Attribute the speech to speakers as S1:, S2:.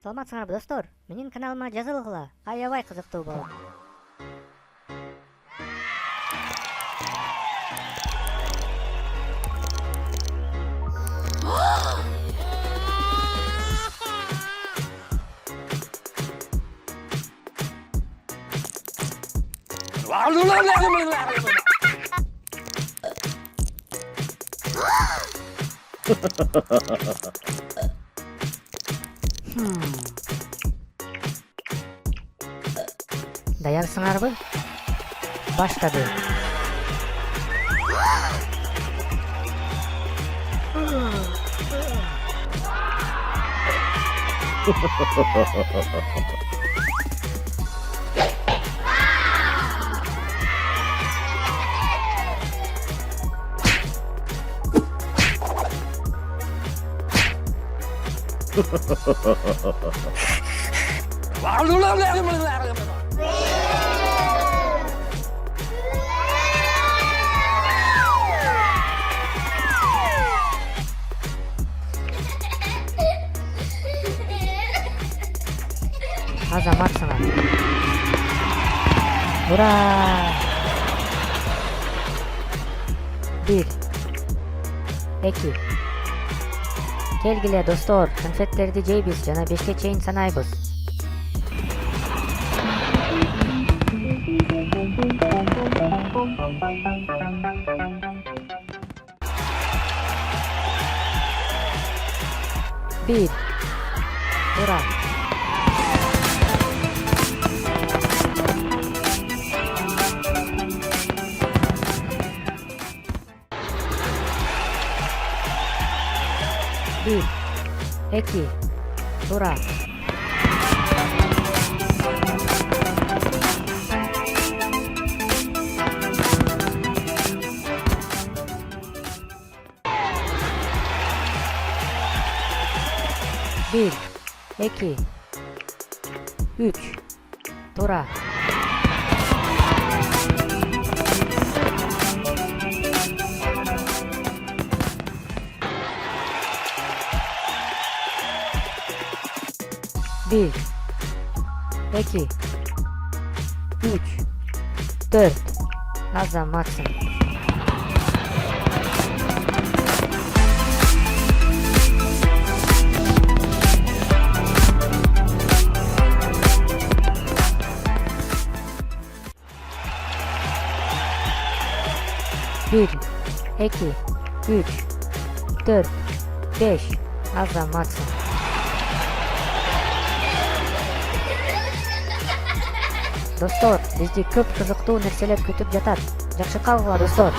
S1: Саламатсыңарбы достор? Менин каналыма жазылгыла. Аябай кызыктуу болот. Даярсыңарбы? Баштады. Азаматсыңар. Ура! 1 2 Келгиле достор, конфеттерди жейбиз жана 5ке чейин санайбыз. Bir. Ура! Bir, iki, ура! Bir, iki, üç, ура! Bir, iki, üç, dört. Azamatsın. Bir, iki, üç, dört, beş. Azamatsın. Достор, бизди көп кызыктуу нерселер күтүп жатат. Жакшы калгыла достор.